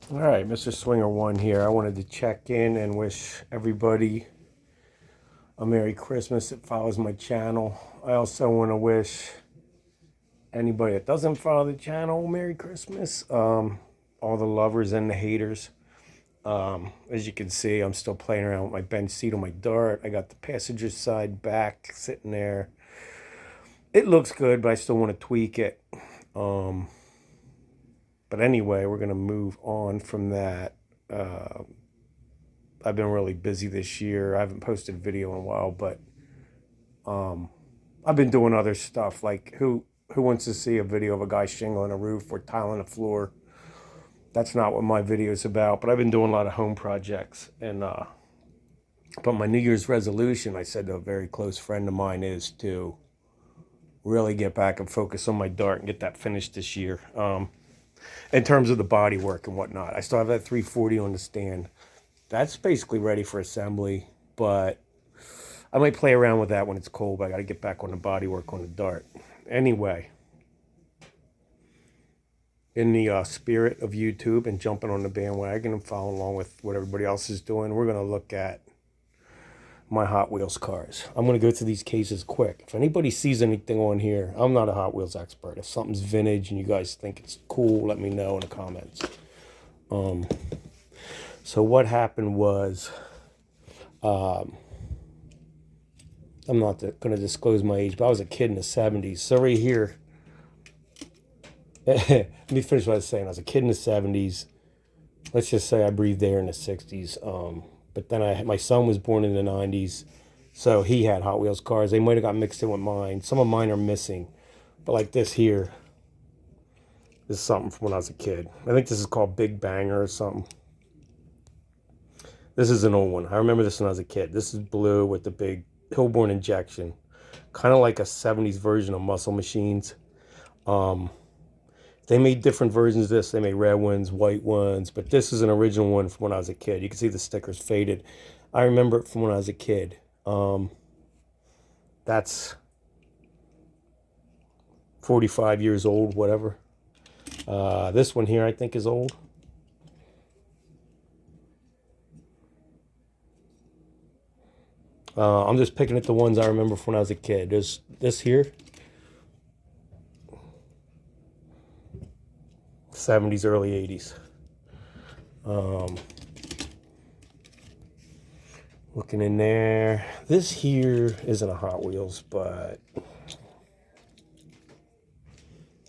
All right, Mr. Swinger One here. I wanted to check in and wish everybody a Merry Christmas that follows my channel. I also want to wish anybody that doesn't follow the channel Merry Christmas. All the lovers and the haters. As you can see, I'm still playing around with my bench seat on my dart. I got the passenger side back sitting there. It looks good, but I still want to tweak it. But anyway, we're going to move on from that. I've been really busy this year. I haven't posted a video in a while, but I've been doing other stuff. Like who wants to see a video of a guy shingling a roof or tiling a floor? That's not what my video is about. But I've been doing a lot of home projects. And but my New Year's resolution, I said to a very close friend of mine, is to really get back and focus on my dart and get that finished this year. In terms of the body work and whatnot, I still have that 340 on the stand. That's basically ready for assembly, but I might play around with that when it's cold, but I got to get back on the body work on the dart. Anyway, in the spirit of YouTube and jumping on the bandwagon and following along with what everybody else is doing, we're going to look at my Hot Wheels cars. I'm going to go through these cases quick. If anybody sees anything on here, I'm not a Hot Wheels expert. If something's vintage and you guys think it's cool, let me know in the comments. So what happened was, I'm not going to disclose my age, but I was a kid in the 70s. So right here, let me finish what I was saying. I was a kid in the 70s. Let's just say I breathed air in the 60s. But then my son was born in the 90s, so he had Hot Wheels cars. They might have got mixed in with mine. Some of mine are missing. But like this here, this is something from when I was a kid. I think this is called Big Banger or something. This is an old one. I remember this when I was a kid. This is blue with the big Hillborn injection. Kind of like a 70s version of Muscle Machines. They made different versions of this. They made red ones, white ones, but this is an original one from when I was a kid. You can see the stickers faded. I remember it from when I was a kid. That's 45 years old, whatever. This one here I think is old. I'm just picking at the ones I remember from when I was a kid. There's this here. 70s, early 80s. Looking in there. This here isn't a Hot Wheels, but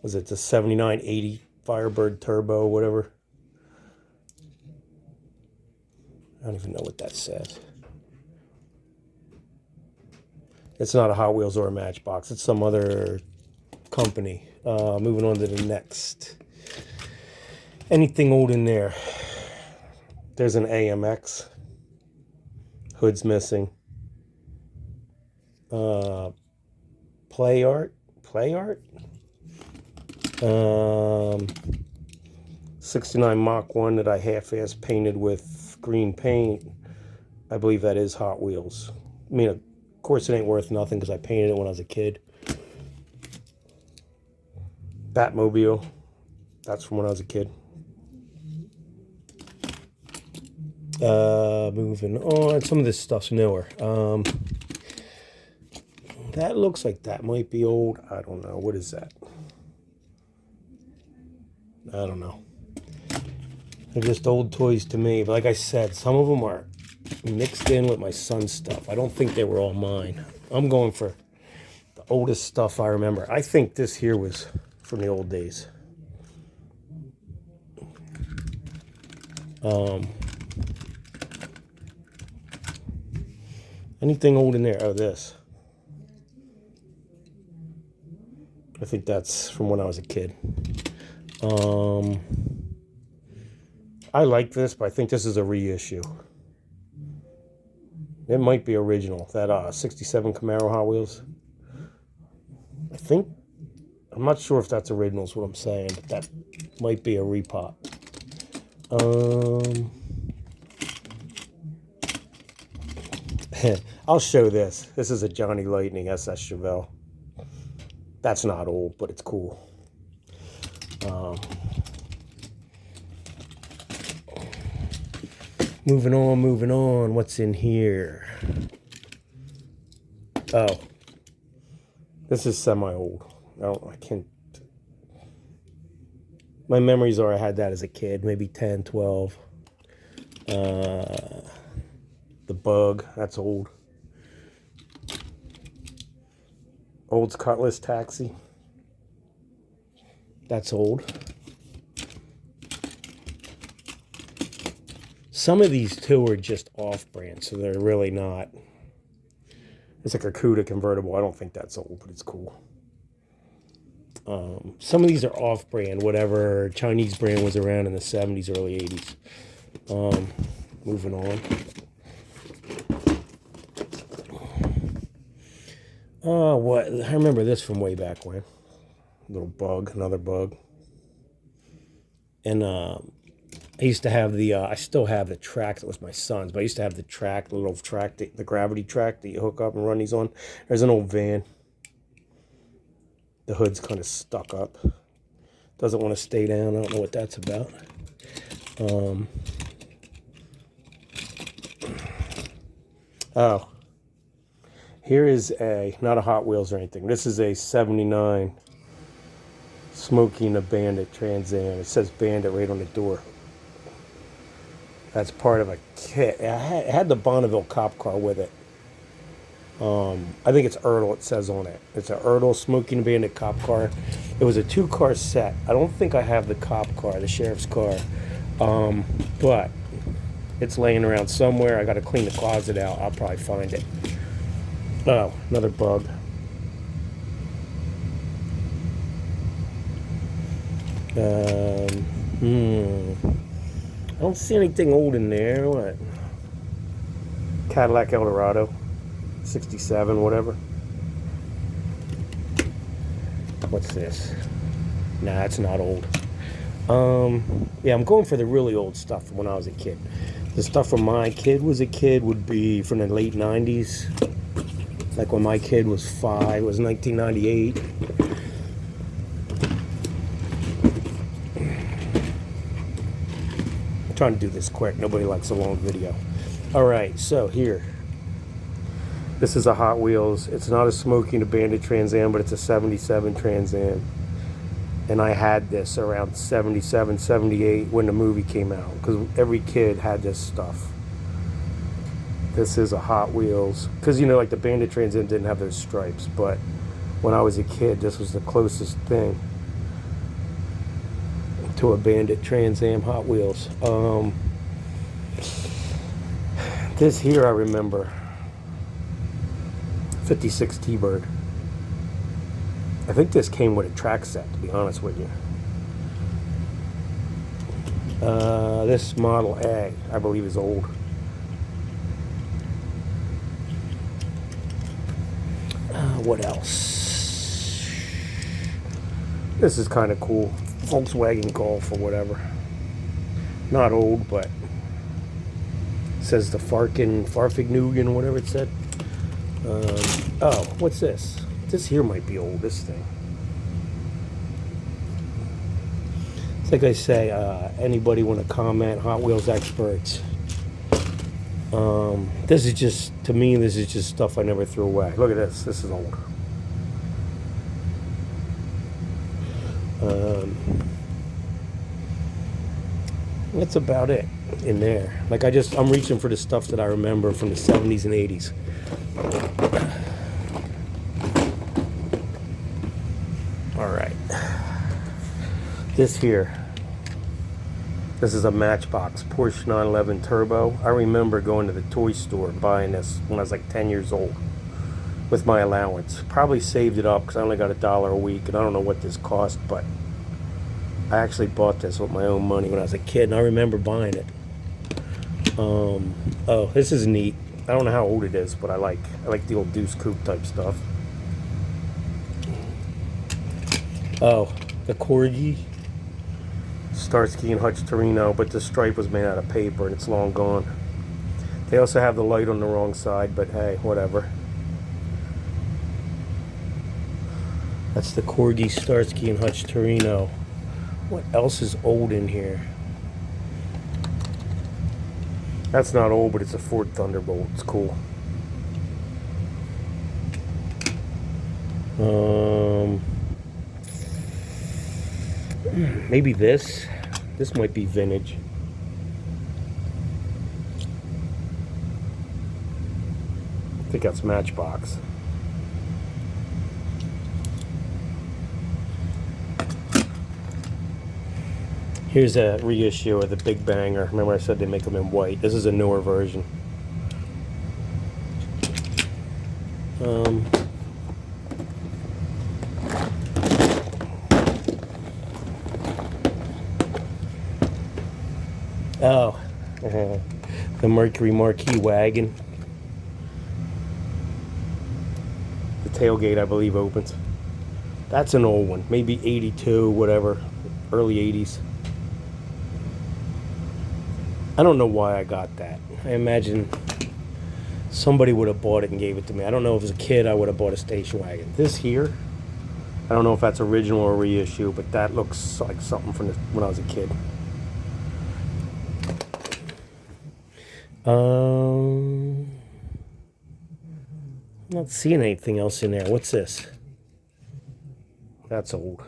was it the 79, 80 Firebird Turbo, whatever? I don't even know what that says. It's not a Hot Wheels or a Matchbox. It's some other company. Moving on to the next. Anything old in there? There's an AMX. Hood's missing. Play art. 69 Mach 1 that I half-ass painted with green paint. I believe that is Hot Wheels. I mean, of course it ain't worth nothing because I painted it when I was a kid. Batmobile. That's from when I was a kid. Moving on. Some of this stuff's newer. That looks like that might be old. I don't know. What is that? I don't know. They're just old toys to me. But like I said, some of them are mixed in with my son's stuff. I don't think they were all mine. I'm going for the oldest stuff I remember. I think this here was from the old days. Anything old in there? Oh, this. I think that's from when I was a kid. I like this, but I think this is a reissue. It might be original. That 67 Camaro Hot Wheels. I'm not sure if that's original is what I'm saying, but that might be a repop. I'll show this. This is a Johnny Lightning SS Chevelle. That's not old, but it's cool. Moving on, moving on. What's in here? Oh, this is semi-old. I can't. My memories are I had that as a kid, maybe 10, 12. The Bug, that's old. Old's Cutlass Taxi. That's old. Some of these too are just off-brand, so they're really not. It's like a Cuda convertible. I don't think that's old, but it's cool. Some of these are off-brand, whatever Chinese brand was around in the 70s, early 80s. Moving on. What? I remember this from way back when. Little Bug, another Bug. And I used to have the, I still have the track that was my son's, but I used to have the track, the little track, the gravity track that you hook up and run these on. There's an old van. The hood's kind of stuck up. Doesn't want to stay down. I don't know what that's about. Oh. Here is not a Hot Wheels or anything. This is a 79 Smoking a Bandit Trans Am. It says Bandit right on the door. That's part of a kit. It had the Bonneville cop car with it. I think it's Ertl, it says on it. It's an Ertl Smoking a Bandit cop car. It was a 2-car set. I don't think I have the cop car, the sheriff's car. But it's laying around somewhere. I got to clean the closet out. I'll probably find it. Oh, another Bug. I don't see anything old in there. What? Cadillac Eldorado. 67, whatever. What's this? Nah, it's not old. Yeah, I'm going for the really old stuff from when I was a kid. The stuff from my kid was a kid would be from the late 90s. Like when my kid was 5, it was 1998. I'm trying to do this quick. Nobody likes a long video. All right, so here. This is a Hot Wheels. It's not a Smoking a Bandit Trans Am, but it's a 77 Trans Am. And I had this around 77, 78 when the movie came out, because every kid had this stuff. This is a Hot Wheels. Because, you know, like the Bandit Trans Am didn't have those stripes, but when I was a kid, this was the closest thing to a Bandit Trans Am Hot Wheels. This here I remember. 56 T-Bird. I think this came with a track set, to be honest with you. This Model A, I believe, is old. What else? This is kind of cool. Volkswagen Golf or whatever. Not old, but it says the Farfignugan, whatever it said. Oh, what's this? This here might be old, this thing. It's like I say, anybody want to comment, Hot Wheels experts. This is just, to me, this is just stuff I never threw away. Look at this. This is old. That's about it in there. Like I'm reaching for the stuff that I remember from the 70s and 80s. All right. This here. This is a Matchbox Porsche 911 Turbo. I remember going to the toy store and buying this when I was like 10 years old with my allowance. Probably saved it up because I only got $1 a week, and I don't know what this cost, but I actually bought this with my own money when I was a kid, and I remember buying it. Oh, this is neat. I don't know how old it is, but I like the old Deuce Coupe type stuff. Oh, the Corgi. Starsky and Hutch Torino, but the stripe was made out of paper and it's long gone. They also have the light on the wrong side, but hey, whatever. That's the Corgi Starsky and Hutch Torino. What else is old in here? That's not old, but it's a Ford Thunderbolt. It's cool. Maybe this. This might be vintage. I think that's Matchbox. Here's a reissue of the Big Banger. Remember I said they make them in white. This is a newer version. Oh, the Mercury Marquis wagon. The tailgate, I believe, opens. That's an old one. Maybe 82, whatever. Early 80s. I don't know why I got that. I imagine somebody would have bought it and gave it to me. I don't know if as a kid I would have bought a station wagon. This here, I don't know if that's original or reissue, but that looks like something from when I was a kid. Not seeing anything else in there. What's this? That's old.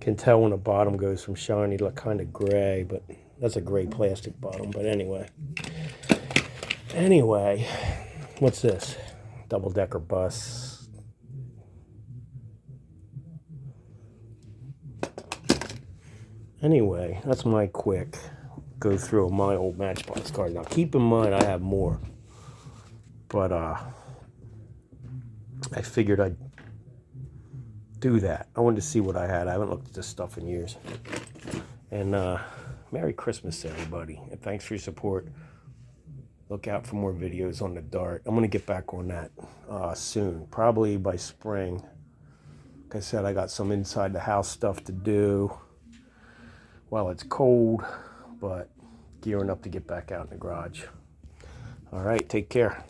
Can tell when the bottom goes from shiny to kind of gray, but that's a gray plastic bottom. But anyway, what's this? Double-decker bus. Anyway, that's my quick go through my old Matchbox cars. Now, keep in mind, I have more. But I figured I'd do that. I wanted to see what I had. I haven't looked at this stuff in years. And Merry Christmas, everybody. And thanks for your support. Look out for more videos on the Dart. I'm going to get back on that soon. Probably by spring. Like I said, I got some inside the house stuff to do while it's cold. But gearing up to get back out in the garage. All right, take care.